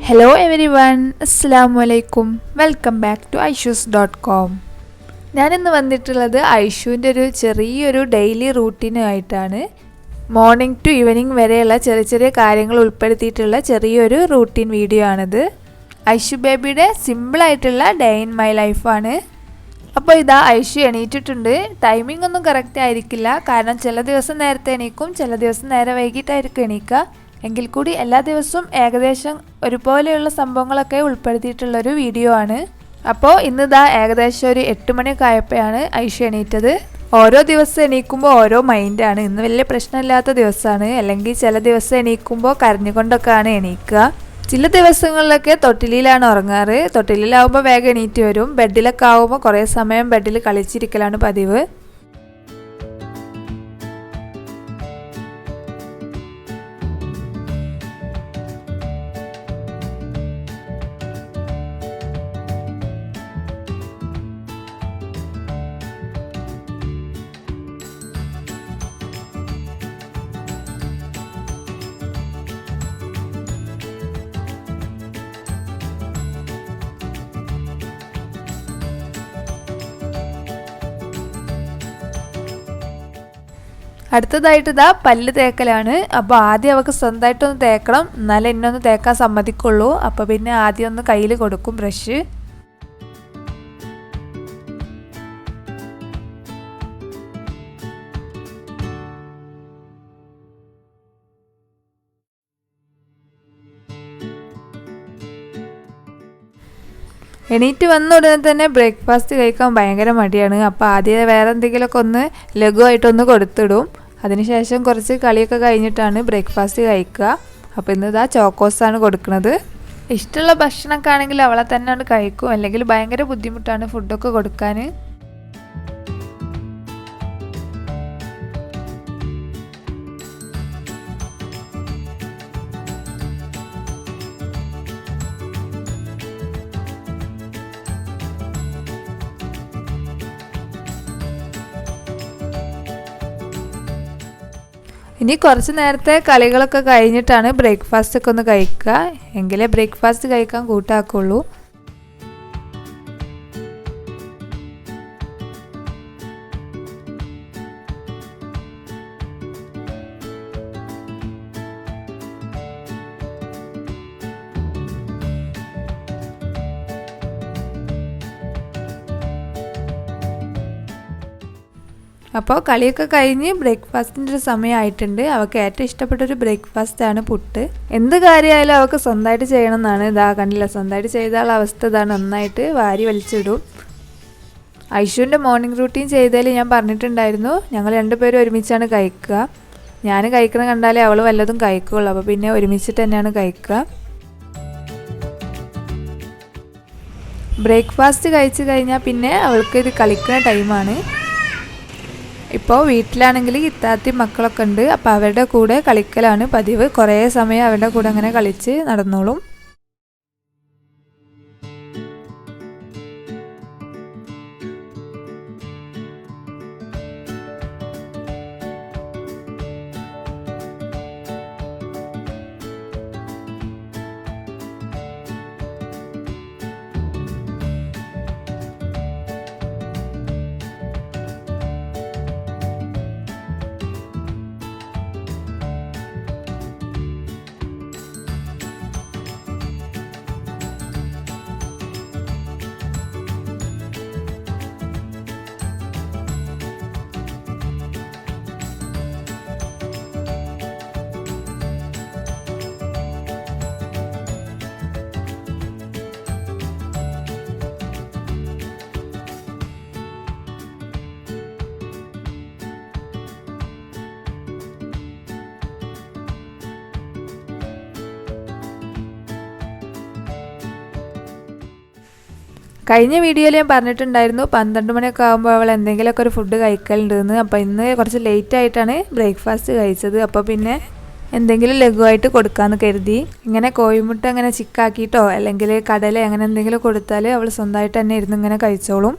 Hello everyone, Assalamualaikum. Welcome back to aishus.com. ഞാനിന്ന് വന്നിട്ടുള്ളത് ഐഷുവിൻ്റെ ഒരു ചെറിയൊരു ഡെയിലി റൂട്ടീനുമായിട്ടാണ്. മോർണിംഗ് ടു ഈവനിങ് വരെയുള്ള ചെറിയ ചെറിയ കാര്യങ്ങൾ ഉൾപ്പെടുത്തിയിട്ടുള്ള ചെറിയൊരു റൂട്ടീൻ വീഡിയോ ആണിത്. ഐഷു ബേബിയുടെ സിമ്പിളായിട്ടുള്ള ഡേ ഇൻ മൈ ലൈഫാണ്. അപ്പോൾ ഇതാ ഐഷു എണീറ്റിട്ടുണ്ട്. ടൈമിംഗ് ഒന്നും കറക്റ്റ് ആയിരിക്കില്ല, കാരണം ചില ദിവസം നേരത്തെ എണീക്കും, ചില ദിവസം നേരെ വൈകിട്ടായിരിക്കും എണീക്കുക. എങ്കിൽ കൂടി എല്ലാ ദിവസവും ഏകദേശം ഒരുപോലെയുള്ള സംഭവങ്ങളൊക്കെ ഉൾപ്പെടുത്തിയിട്ടുള്ളൊരു വീഡിയോ ആണ്. അപ്പോൾ ഇന്നിതാ ഏകദേശം ഒരു 8 മണിയൊക്കെ ആയപ്പോഴാണ് ഐഷു എണീറ്റത്. ഓരോ ദിവസം എണീക്കുമ്പോൾ ഓരോ മൈൻഡാണ്. ഇന്ന് വലിയ പ്രശ്നമില്ലാത്ത ദിവസമാണ്. അല്ലെങ്കിൽ ചില ദിവസം എണീക്കുമ്പോൾ കരഞ്ഞുകൊണ്ടൊക്കെയാണ് എണീക്കുക. ചില ദിവസങ്ങളിലൊക്കെ തൊട്ടിലിലാണ് ഉറങ്ങാറ്. തൊട്ടിലാവുമ്പോൾ വേഗം എണീറ്റ് വരും. ബെഡിലൊക്കെ ആവുമ്പോൾ കുറേ സമയം ബെഡിൽ കളിച്ചിരിക്കലാണ് പതിവ്. അടുത്തതായിട്ട് ഇതാ പല്ല് തേക്കലാണ്. അപ്പോൾ ആദ്യം അവൾക്ക് സ്വന്തമായിട്ടൊന്ന് തേക്കണം, എന്നാലേ എന്നെ ഒന്ന് തേക്കാൻ സമ്മതിക്കുള്ളൂ. അപ്പോൾ പിന്നെ ആദ്യം ഒന്ന് കയ്യിൽ കൊടുക്കും ബ്രഷ്. എണീറ്റ് വന്ന ഉടനെ തന്നെ ബ്രേക്ക്ഫാസ്റ്റ് കഴിക്കാൻ ഭയങ്കര മടിയാണ്. അപ്പോൾ ആദ്യം വേറെ എന്തെങ്കിലുമൊക്കെ ഒന്ന് ലഘുവായിട്ടൊന്ന് കൊടുത്തിടും. അതിനുശേഷം കുറച്ച് കളിയൊക്കെ കഴിഞ്ഞിട്ടാണ് ബ്രേക്ക്ഫാസ്റ്റ് കഴിക്കുക. അപ്പോൾ ഇന്ന് ഇതാ ചോക്കോസാണ് കൊടുക്കുന്നത്. ഇഷ്ടമുള്ള ഭക്ഷണമൊക്കെ ആണെങ്കിൽ അവളെ തന്നെ കഴിക്കും, അല്ലെങ്കിൽ ഭയങ്കര ബുദ്ധിമുട്ടാണ് ഫുഡൊക്കെ കൊടുക്കാൻ. ഇനി കുറച്ച് നേരത്തെ കളികളൊക്കെ കഴിഞ്ഞിട്ടാണ് ബ്രേക്ക്ഫാസ്റ്റ് ഒക്കെ ഒന്ന് കഴിക്കുക, എങ്കിലേ ബ്രേക്ക്ഫാസ്റ്റ് കഴിക്കാൻ കൂട്ടാക്കുള്ളൂ. അപ്പോൾ കളിയൊക്കെ കഴിഞ്ഞ് ബ്രേക്ക്ഫാസ്റ്റിൻ്റെ ഒരു സമയമായിട്ടുണ്ട്. അവൾക്ക് ഏറ്റവും ഇഷ്ടപ്പെട്ടൊരു ബ്രേക്ക്ഫാസ്റ്റാണ് പുട്ട്. എന്ത് കാര്യമായാലും അവൾക്ക് സ്വന്തമായിട്ട് ചെയ്യണം എന്നാണ്. ഇതാ കണ്ടില്ല, സ്വന്തമായിട്ട് ചെയ്താലുള്ള അവസ്ഥ ഇതാണ്. നന്നായിട്ട് വാരി വലിച്ചിടും. ഐഷുവിൻ്റെ മോർണിംഗ് റൂട്ടീൻ ചെയ്തതിൽ ഞാൻ പറഞ്ഞിട്ടുണ്ടായിരുന്നു, ഞങ്ങൾ രണ്ടുപേരും ഒരുമിച്ചാണ് കഴിക്കുക. ഞാൻ കഴിക്കണം കണ്ടാലേ അവൾ വല്ലതും കഴിക്കുകയുള്ളൂ. അപ്പോൾ പിന്നെ ഒരുമിച്ചിട്ട് തന്നെയാണ് കഴിക്കുക. ബ്രേക്ക്ഫാസ്റ്റ് കഴിച്ച് കഴിഞ്ഞാൽ പിന്നെ അവൾക്ക് ഇത് കളിക്കുന്ന ടൈമാണ്. ഇപ്പോൾ വീട്ടിലാണെങ്കിൽ ഇത്താത്തി മക്കളൊക്കെ ഉണ്ട്. അപ്പോൾ അവരുടെ കൂടെ കളിക്കലാണ് പതിവ്. കുറേ സമയം അവരുടെ കൂടെ അങ്ങനെ കളിച്ച് നടന്നോളും. കഴിഞ്ഞ വീഡിയോയിൽ ഞാൻ പറഞ്ഞിട്ടുണ്ടായിരുന്നു 12 മണിയൊക്കെ ആകുമ്പോൾ അവൾ എന്തെങ്കിലുമൊക്കെ ഒരു ഫുഡ് കഴിക്കലുണ്ടെന്ന്. അപ്പോൾ ഇന്ന് കുറച്ച് ലേറ്റ് ആയിട്ടാണ് ബ്രേക്ക്ഫാസ്റ്റ് കഴിച്ചത്. അപ്പോൾ പിന്നെ എന്തെങ്കിലും ലഘുവായിട്ട് കൊടുക്കാമെന്ന് കരുതി. ഇങ്ങനെ കോഴിമുട്ട അങ്ങനെ ചിക്കാക്കിയിട്ടോ അല്ലെങ്കിൽ കടല അങ്ങനെ എന്തെങ്കിലും കൊടുത്താൽ അവൾ സ്വന്തമായിട്ട് തന്നെ ഇരുന്ന് ഇങ്ങനെ കഴിച്ചോളും.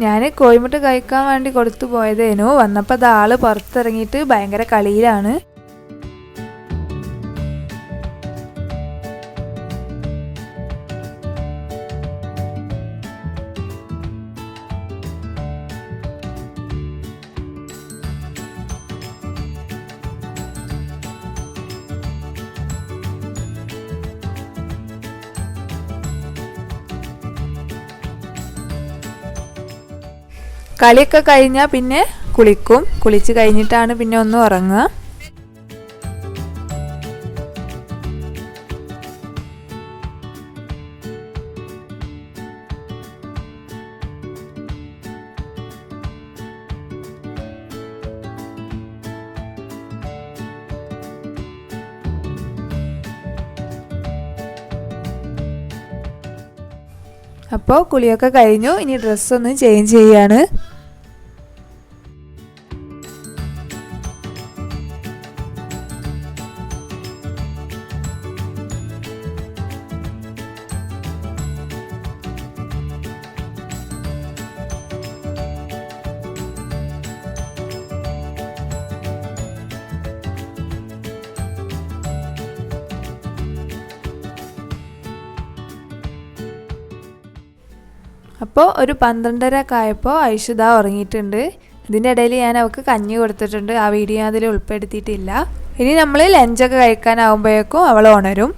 ഞാൻ കോഴിമുട്ട കഴിക്കാൻ വേണ്ടി കൊടുത്തു പോയതേനു. വന്നപ്പോൾ അത് ആള് പുറത്തിറങ്ങിയിട്ട് ഭയങ്കര കളിയിലാണ്. കളിയൊക്കെ കഴിഞ്ഞാൽ പിന്നെ കുളിക്കും. കുളിച്ച് കഴിഞ്ഞിട്ടാണ് പിന്നെ ഒന്ന് ഉറങ്ങുക. അപ്പോൾ കുളിയൊക്കെ കഴിഞ്ഞു. ഇനി ഡ്രസ്സൊന്ന് ചേഞ്ച് ചെയ്യാണ്. അപ്പോൾ ഒരു 12:30 ഒക്കെ ആയപ്പോൾ ഐഷുദ ഉറങ്ങിയിട്ടുണ്ട്. ഇതിൻ്റെ ഇടയിൽ ഞാൻ അവൾക്ക് കഞ്ഞി കൊടുത്തിട്ടുണ്ട്. ആ വീഡിയോ അതിൽ ഉൾപ്പെടുത്തിയിട്ടില്ല. ഇനി നമ്മൾ ലഞ്ചൊക്കെ കഴിക്കാനാവുമ്പോഴേക്കും അവൾ ഉണരും.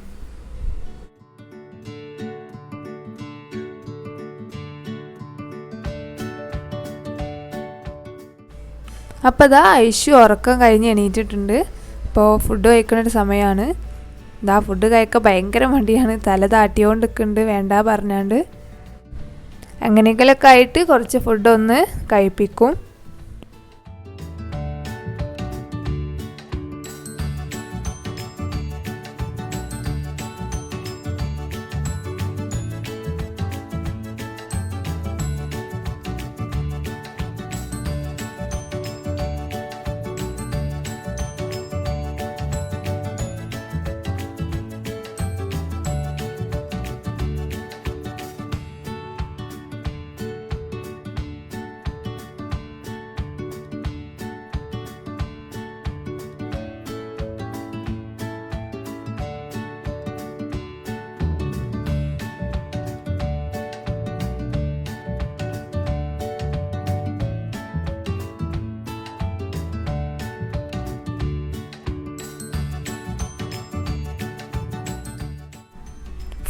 അപ്പോൾ ഇതാ ഐഷു ഉറക്കം കഴിഞ്ഞ് എണീറ്റിട്ടുണ്ട്. ഇപ്പോൾ ഫുഡ് കഴിക്കുന്ന സമയമാണ്. ഇതാ ഫുഡ് കഴിക്കാൻ ഭയങ്കര മടിയാണ്. തല താട്ടിയോണ്ട് നിൽക്കുന്നുണ്ട് വേണ്ട പറഞ്ഞാണ്ട്. അങ്ങനെയൊക്കെ ആയിട്ട് കുറച്ച് ഫുഡൊന്ന് കഴിപ്പിക്കും.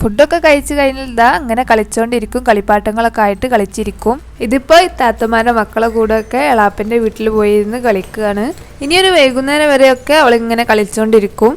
ഫുഡൊക്കെ കഴിച്ച് കഴിഞ്ഞാൽ ഇതാ അങ്ങനെ കളിച്ചുകൊണ്ടിരിക്കും. കളിപ്പാട്ടങ്ങളൊക്കെ ആയിട്ട് കളിച്ചിരിക്കും. ഇതിപ്പോൾ താത്തമാരുടെ മക്കളെ കൂടെയൊക്കെ എളാപ്പൻ്റെ വീട്ടിൽ പോയിരുന്ന് കളിക്കുകയാണ്. ഇനിയൊരു വൈകുന്നേരം വരെയൊക്കെ അവളിങ്ങനെ കളിച്ചുകൊണ്ടിരിക്കും.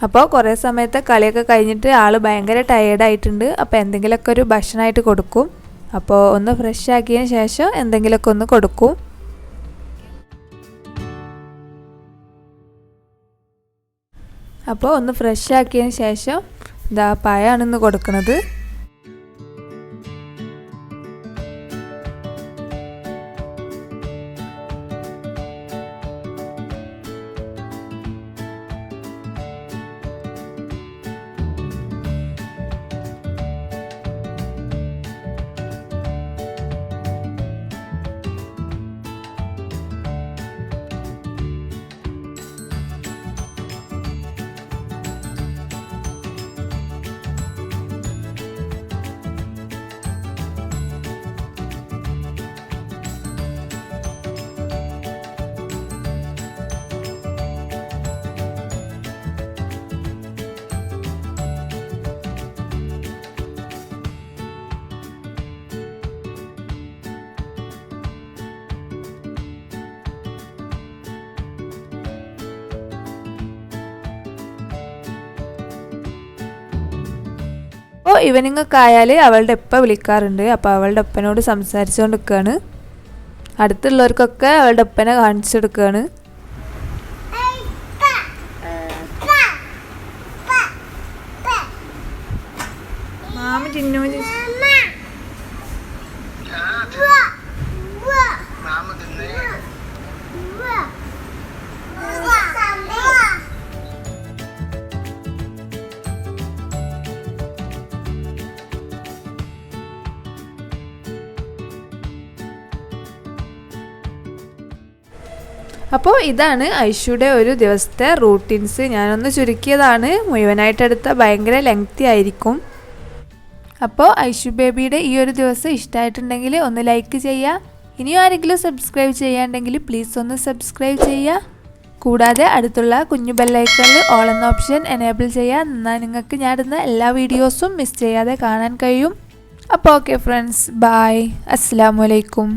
അപ്പോൾ കുറേ സമയത്തെ കളിയൊക്കെ കഴിഞ്ഞിട്ട് ആൾ ഭയങ്കര ടയേർഡായിട്ടുണ്ട്. അപ്പോൾ എന്തെങ്കിലുമൊക്കെ ഒരു ഭക്ഷണമായിട്ട് കൊടുക്കും. അപ്പോൾ ഒന്ന് ഫ്രഷ് ആക്കിയതിന് ശേഷം എന്തെങ്കിലുമൊക്കെ ഒന്ന് കൊടുക്കും. അപ്പോൾ ഒന്ന് ഫ്രഷ് ആക്കിയതിന് ശേഷം ഇതാ പഴമാണിന്ന് കൊടുക്കുന്നത്. അപ്പോൾ ഈവനിങ് ഒക്കെ ആയാൽ അവളുടെ ഉപ്പ വിളിക്കാറുണ്ട്. അപ്പോൾ അവളുടെ ഉപ്പനോട് സംസാരിച്ചുകൊണ്ട് നിൽക്കുകയാണ്. അടുത്തുള്ളവർക്കൊക്കെ അവളുടെ ഉപ്പനെ കാണിച്ചു കൊടുക്കുകയാണ്. മാമ ചിന്നു അപ്പോൾ ഇതാണ് ഐഷുയുടെ ഒരു ദിവസത്തെ റൂട്ടീൻസ്. ഞാനൊന്ന് ചുരുക്കിയതാണ്, മുഴുവനായിട്ട് എടുത്താൽ ഭയങ്കര ലെങ്തി ആയിരിക്കും. അപ്പോൾ ഐഷു ബേബിയുടെ ഈ ഒരു ദിവസം ഇഷ്ടമായിട്ടുണ്ടെങ്കിൽ ഒന്ന് ലൈക്ക് ചെയ്യുക. ഇനിയും ആരെങ്കിലും സബ്സ്ക്രൈബ് ചെയ്യാണ്ടെങ്കിൽ പ്ലീസ് ഒന്ന് സബ്സ്ക്രൈബ് ചെയ്യുക. കൂടാതെ അടുത്തുള്ള കുഞ്ഞു ബെല്ലൈക്കണിൽ ഓൾ എന്ന ഓപ്ഷൻ എനേബിൾ ചെയ്യുക. എന്നാൽ നിങ്ങൾക്ക് ഞാൻ ഇടുന്ന എല്ലാ വീഡിയോസും മിസ് ചെയ്യാതെ കാണാൻ കഴിയും. അപ്പോൾ ഓക്കെ ഫ്രണ്ട്സ്, ബൈ, അസ്സലാമു അലൈക്കും.